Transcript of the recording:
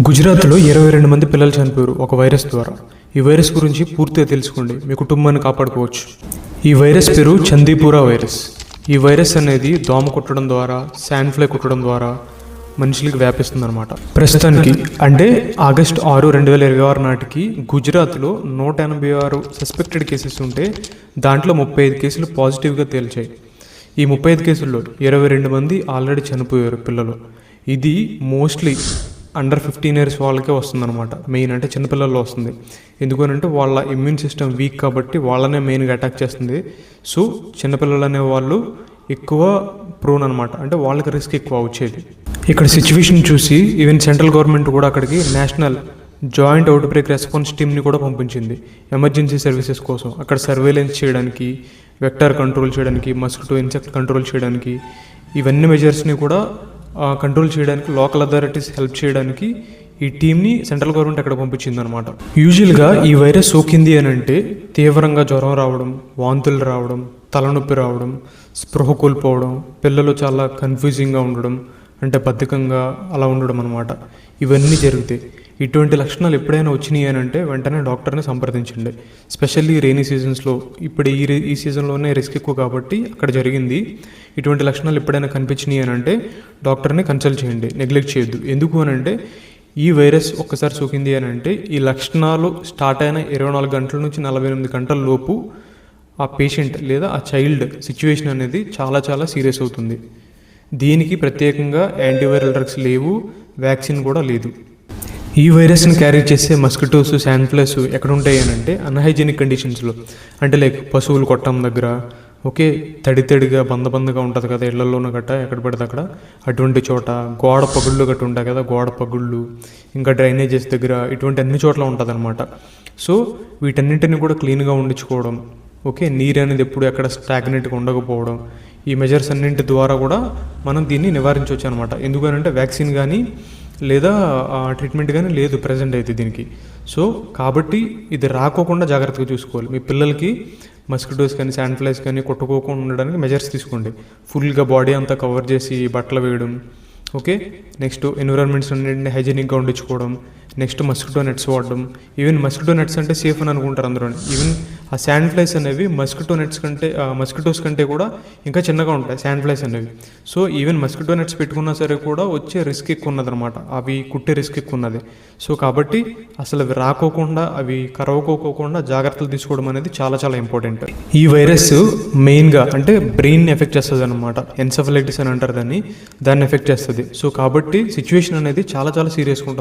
గుజరాత్లో 22 మంది పిల్లలు చనిపోయారు ఒక వైరస్ ద్వారా. ఈ వైరస్ గురించి పూర్తిగా తెలుసుకోండి, మీ కుటుంబాన్ని కాపాడుకోవచ్చు. ఈ వైరస్ పేరు చందీపురా వైరస్. ఈ వైరస్ అనేది దోమ కుట్టడం ద్వారా, శాండ్ ఫ్లై కుట్టడం ద్వారా మనుషులకి వ్యాపిస్తుంది అనమాట. ప్రస్తుతానికి అంటే ఆగస్టు 6, 2026 నాటికి గుజరాత్లో 186 సస్పెక్టెడ్ కేసెస్ ఉంటే దాంట్లో 35 కేసులు పాజిటివ్గా తేల్చాయి. ఈ 35 కేసుల్లో 22 మంది ఆల్రెడీ చనిపోయారు పిల్లలు. ఇది మోస్ట్లీ అండర్ 15 years వాళ్ళకే వస్తుందన్నమాట. మెయిన్ అంటే చిన్నపిల్లల్లో వస్తుంది. ఎందుకనంటే వాళ్ళ ఇమ్యూన్ సిస్టమ్ వీక్ కాబట్టి వాళ్ళనే మెయిన్గా అటాక్ చేస్తుంది. సో చిన్నపిల్లలు అనే వాళ్ళు ఎక్కువ ప్రోన్ అనమాట, అంటే వాళ్ళకి రిస్క్ ఎక్కువ వచ్చేది. ఇక్కడ సిచ్యువేషన్ చూసి ఈవెన్ సెంట్రల్ గవర్నమెంట్ కూడా అక్కడికి national joint out break response టీమ్ని కూడా పంపించింది ఎమర్జెన్సీ సర్వీసెస్ కోసం. అక్కడ సర్వేలెన్స్ చేయడానికి, వెక్టర్ కంట్రోల్ చేయడానికి, మస్కిటో ఇన్సెక్ట్ కంట్రోల్ చేయడానికి, ఇవన్నీ మెజర్స్ని కూడా కంట్రోల్ చేయడానికి లోకల్ అథారిటీస్ హెల్ప్ చేయడానికి ఈ టీమ్ని సెంట్రల్ గవర్నమెంట్ అక్కడ పంపించింది అనమాట. యూజువల్గా ఈ వైరస్ సోకింది అని అంటే తీవ్రంగా జ్వరం రావడం, వాంతులు రావడం, తలనొప్పి రావడం, స్పృహ కోల్పోవడం, పిల్లలు చాలా కన్ఫ్యూజింగ్గా ఉండడం, అంటే బద్ధకంగా అలా ఉండడం అనమాట. ఇవన్నీ జరుగుతాయి. ఇటువంటి లక్షణాలు ఎప్పుడైనా వచ్చినాయి అని అంటే వెంటనే డాక్టర్ని సంప్రదించండి. స్పెషల్లీ రెయినీ సీజన్స్లో, ఇప్పుడు ఈ సీజన్లోనే రిస్క్ ఎక్కువ కాబట్టి అక్కడ జరిగింది. ఇటువంటి లక్షణాలు ఎప్పుడైనా కనిపించినాయి అని అంటే డాక్టర్ని కన్సల్ట్ చేయండి, నెగ్లెక్ట్ చేయొద్దు. ఎందుకు అని అంటే ఈ వైరస్ ఒక్కసారి సోకింది అని అంటే ఈ లక్షణాలు స్టార్ట్ అయిన 24 గంటల నుంచి 48 గంటల లోపు ఆ పేషెంట్ లేదా ఆ చైల్డ్ సిచ్యువేషన్ అనేది చాలా చాలా సీరియస్ అవుతుంది. దీనికి ప్రత్యేకంగా యాంటీవైరల్ డ్రగ్స్ లేవు, వ్యాక్సిన్ కూడా లేదు. ఈ వైరస్ని క్యారీ చేసే మస్కిటోస్, శాండ్ ఫ్లైస్ ఎక్కడ ఉంటాయి అని అంటే అన్హైజీనిక్ కండిషన్స్లో, అంటే లైక్ పశువులు కొట్టం దగ్గర, ఓకే, తడిగా బందగా ఉంటుంది కదా ఇళ్లలోనూ గట్ట, ఎక్కడ పడితే అక్కడ అటువంటి చోట, గోడ పగుళ్ళు గట్ట ఉంటాయి కదా, గోడ పగుళ్ళు, ఇంకా డ్రైనేజెస్ దగ్గర, ఇటువంటి అన్ని చోట్ల ఉంటుంది అనమాట. సో వీటన్నింటినీ కూడా క్లీన్గా ఉండించుకోవడం, ఓకే, నీరు అనేది ఎప్పుడు ఎక్కడ స్టాగ్నెంట్గా ఉండకపోవడం, ఈ మెజర్స్ అన్నింటి ద్వారా కూడా మనం దీన్ని నివారించవచ్చు అనమాట. ఎందుకనంటే వ్యాక్సిన్ కానీ లేదా ట్రీట్మెంట్ కానీ లేదు ప్రజెంట్ అయితే దీనికి. సో కాబట్టి ఇది రాకోకుండా జాగ్రత్తగా చూసుకోవాలి. మీ పిల్లలకి మస్కిటోస్ కానీ శాండ్ ఫ్లైస్ కానీ కొట్టుకోకుండా ఉండడానికి మెజర్స్ తీసుకోండి. ఫుల్గా బాడీ అంతా కవర్ చేసి బట్టలు వేయడం, ఓకే, నెక్స్ట్ ఎన్విరాన్మెంట్స్ అన్నింటినీ హైజీనిక్గా ఉండించుకోవడం, నెక్స్ట్ మస్కిటో నెట్స్ వాడడం. ఈవెన్ మస్కిటో నెట్స్ అంటే సేఫ్ అని అనుకుంటారు అందరూ. ఈవెన్ ఆ శాండ్ ఫ్లైస్ అనేవి మస్కిటోస్ కంటే కూడా ఇంకా చిన్నగా ఉంటాయి శాండ్ ఫ్లైస్ అనేవి. సో ఈవెన్ మస్కిటో నెట్స్ పెట్టుకున్నా సరే కూడా వచ్చే రిస్క్ ఎక్కువ ఉన్నది అనమాట, అవి కుట్టే రిస్క్ ఎక్కువ ఉన్నది. సో కాబట్టి అసలు అవి రాకోకుండా, అవి కరవకోకుండా జాగ్రత్తలు తీసుకోవడం అనేది చాలా చాలా ఇంపార్టెంట్. ఈ వైరస్ మెయిన్గా అంటే బ్రెయిన్ని ఎఫెక్ట్ చేస్తుంది అనమాట. ఎన్సెఫలైటిస్ అని అంటారు దాన్ని ఎఫెక్ట్ చేస్తుంది. సో కాబట్టి సిచ్యువేషన్ అనేది చాలా చాలా సీరియస్గా ఉంటుంది.